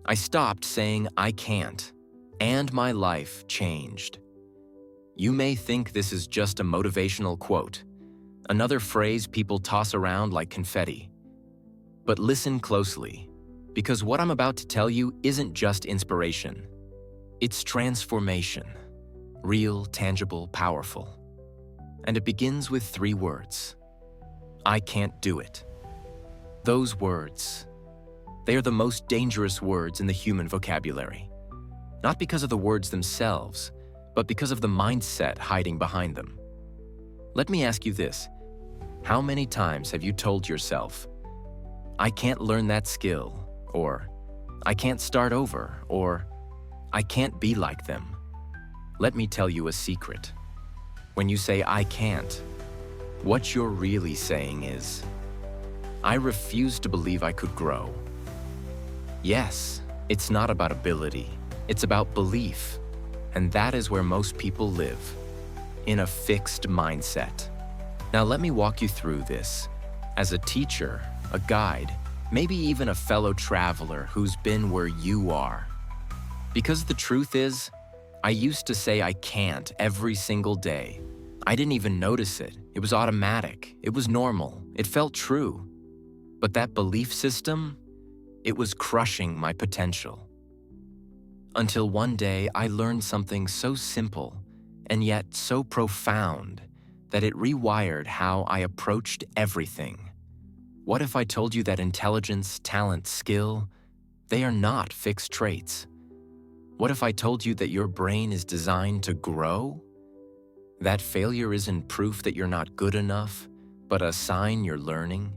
I stopped saying I can't, and my life changed. You may think this is just a motivational quote, another phrase people toss around like confetti. But listen closely, because what I'm about to tell you isn't just inspiration. It's transformation, real, tangible, powerful. And it begins with 3 words. I can't do it. Those words, they are the most dangerous words in the human vocabulary. Not because of the words themselves, but because of the mindset hiding behind them. Let me ask you this. How many times have you told yourself, I can't learn that skill, or I can't start over, or I can't be like them? Let me tell you a secret. When you say I can't, what you're really saying is, I refuse to believe I could grow. Yes, it's not about ability, it's about belief. And that is where most people live, in a fixed mindset. Now let me walk you through this. As a teacher, a guide, maybe even a fellow traveler who's been where you are. Because the truth is, I used to say I can't every single day. I didn't even notice it. It was automatic. It was normal. It felt true. But that belief system, it was crushing my potential. Until one day I learned something so simple and yet so profound that it rewired how I approached everything. What if I told you that intelligence, talent, skill, they are not fixed traits? What if I told you that your brain is designed to grow? That failure isn't proof that you're not good enough, but a sign you're learning?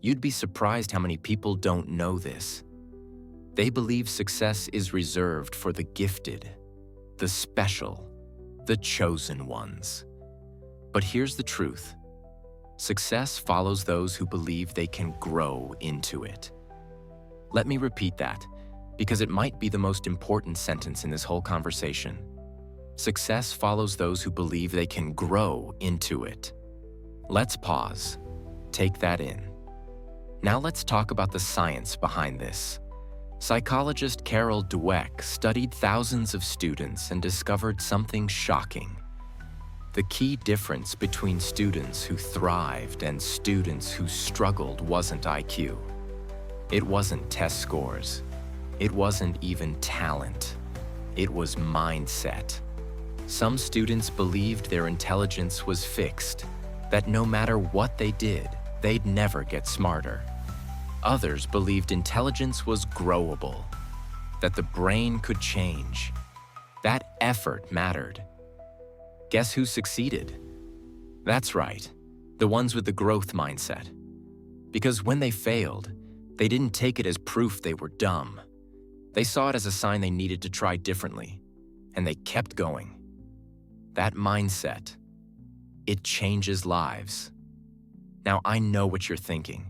You'd be surprised how many people don't know this. They believe success is reserved for the gifted, the special, the chosen ones. But here's the truth. Success follows those who believe they can grow into it. Let me repeat that, because it might be the most important sentence in this whole conversation. Success follows those who believe they can grow into it. Let's pause. Take that in. Now let's talk about the science behind this. Psychologist Carol Dweck studied thousands of students and discovered something shocking. The key difference between students who thrived and students who struggled wasn't IQ. It wasn't test scores. It wasn't even talent. It was mindset. Some students believed their intelligence was fixed, that no matter what they did, they'd never get smarter. Others believed intelligence was growable, that the brain could change, that effort mattered. Guess who succeeded? That's right, the ones with the growth mindset. Because when they failed, they didn't take it as proof they were dumb. They saw it as a sign they needed to try differently, and they kept going. That mindset, it changes lives. Now I know what you're thinking.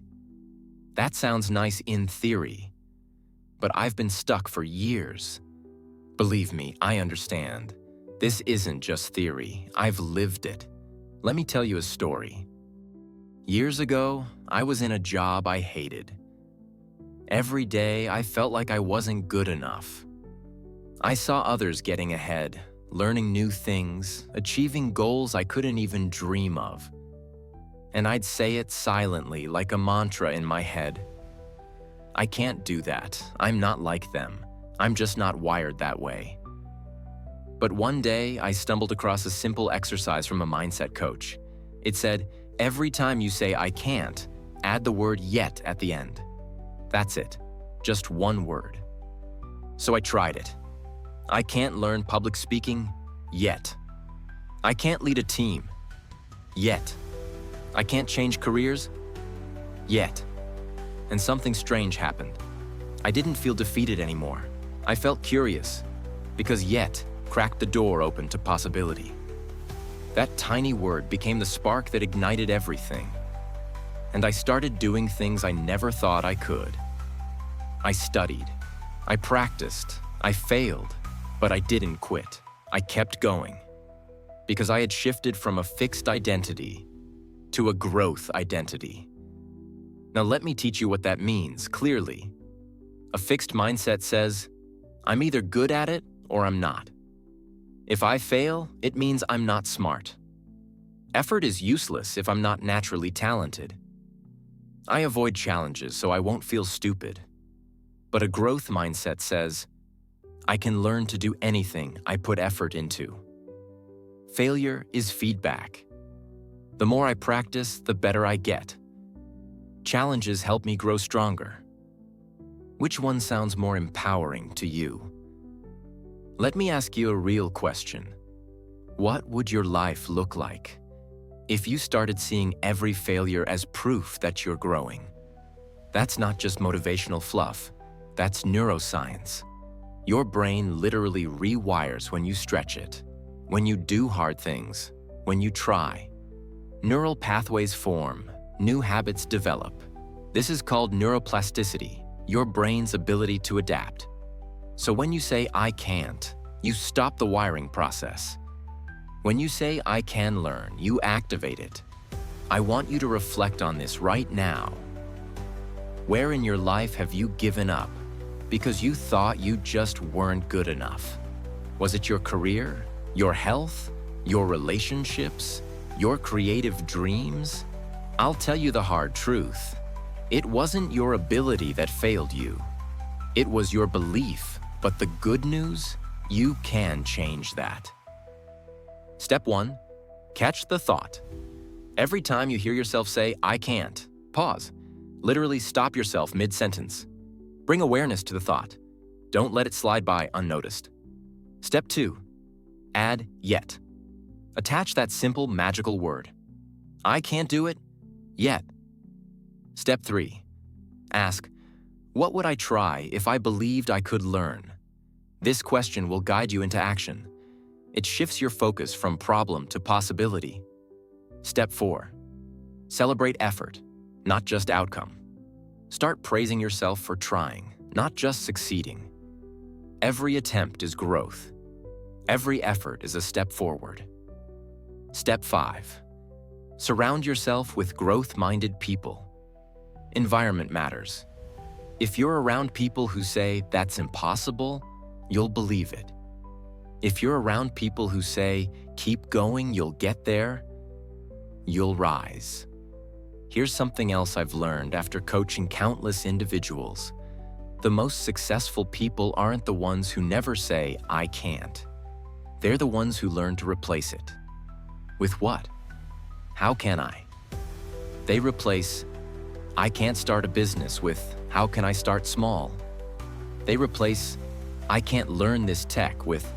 That sounds nice in theory, but I've been stuck for years. Believe me, I understand. This isn't just theory, I've lived it. Let me tell you a story. Years ago, I was in a job I hated. Every day, I felt like I wasn't good enough. I saw others getting ahead, learning new things, achieving goals I couldn't even dream of. And I'd say it silently, like a mantra in my head. I can't do that. I'm not like them. I'm just not wired that way. But one day, I stumbled across a simple exercise from a mindset coach. It said, every time you say I can't, add the word yet at the end. That's it. Just one word. So I tried it. I can't learn public speaking yet. I can't lead a team yet. I can't change careers yet. And something strange happened. I didn't feel defeated anymore. I felt curious, because yet cracked the door open to possibility. That tiny word became the spark that ignited everything. And I started doing things I never thought I could. I studied. I practiced. I failed. But I didn't quit. I kept going. Because I had shifted from a fixed identity to a growth identity. Now let me teach you what that means clearly. A fixed mindset says, I'm either good at it or I'm not. If I fail, it means I'm not smart. Effort is useless if I'm not naturally talented. I avoid challenges so I won't feel stupid. But a growth mindset says, I can learn to do anything I put effort into. Failure is feedback. The more I practice, the better I get. Challenges help me grow stronger. Which one sounds more empowering to you? Let me ask you a real question. What would your life look like if you started seeing every failure as proof that you're growing? That's not just motivational fluff, that's neuroscience. Your brain literally rewires when you stretch it, when you do hard things, when you try. Neural pathways form, new habits develop. This is called neuroplasticity, your brain's ability to adapt. So when you say, I can't, you stop the wiring process. When you say, I can learn, you activate it. I want you to reflect on this right now. Where in your life have you given up because you thought you just weren't good enough? Was it your career, your health, your relationships, your creative dreams? I'll tell you the hard truth. It wasn't your ability that failed you. It was your belief, but the good news, you can change that. Step 1, catch the thought. Every time you hear yourself say, I can't, pause. Literally stop yourself mid-sentence. Bring awareness to the thought. Don't let it slide by unnoticed. Step 2, add yet. Attach that simple, magical word. I can't do it, yet. Step 3, ask, what would I try if I believed I could learn? This question will guide you into action. It shifts your focus from problem to possibility. Step 4, celebrate effort, not just outcome. Start praising yourself for trying, not just succeeding. Every attempt is growth. Every effort is a step forward. Step 5, surround yourself with growth-minded people. Environment matters. If you're around people who say, that's impossible, you'll believe it. If you're around people who say, keep going, you'll get there, you'll rise. Here's something else I've learned after coaching countless individuals. The most successful people aren't the ones who never say, I can't. They're the ones who learn to replace it. With what? How can I? They replace, I can't start a business with, how can I start small? They replace, I can't learn this tech with,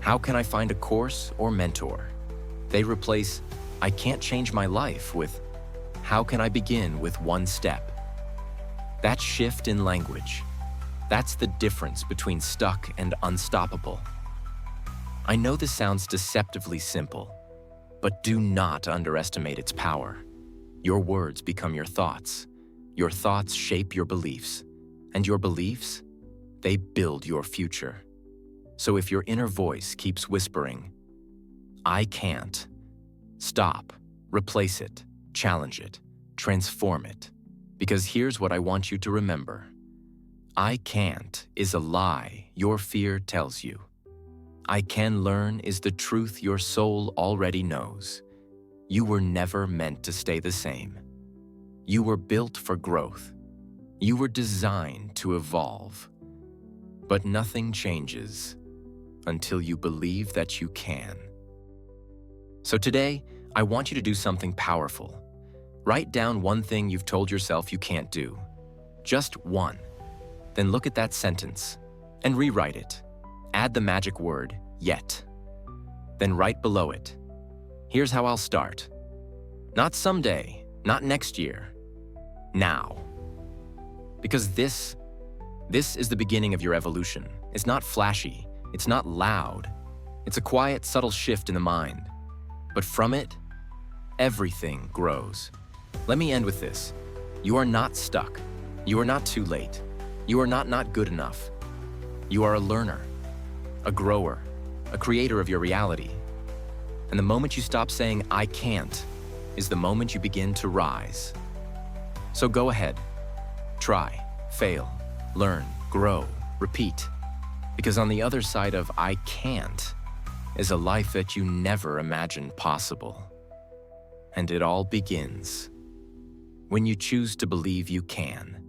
how can I find a course or mentor? They replace, I can't change my life with, how can I begin with one step? That shift in language, that's the difference between stuck and unstoppable. I know this sounds deceptively simple, but do not underestimate its power. Your words become your thoughts shape your beliefs, and your beliefs, they build your future. So if your inner voice keeps whispering, I can't, stop, replace it, challenge it, transform it. Because here's what I want you to remember. I can't is a lie your fear tells you. I can learn is the truth your soul already knows. You were never meant to stay the same. You were built for growth. You were designed to evolve. But nothing changes until you believe that you can. So today, I want you to do something powerful. Write down one thing you've told yourself you can't do. Just one. Then look at that sentence and rewrite it. Add the magic word, yet. Then right below it, here's how I'll start. Not someday, not next year, now. Because this is the beginning of your evolution. It's not flashy, it's not loud. It's a quiet, subtle shift in the mind. But from it, everything grows. Let me end with this. You are not stuck. You are not too late. You are not good enough. You are a learner, a grower, a creator of your reality. And the moment you stop saying, I can't, is the moment you begin to rise. So go ahead, try, fail, learn, grow, repeat. Because on the other side of I can't is a life that you never imagined possible. And it all begins when you choose to believe you can.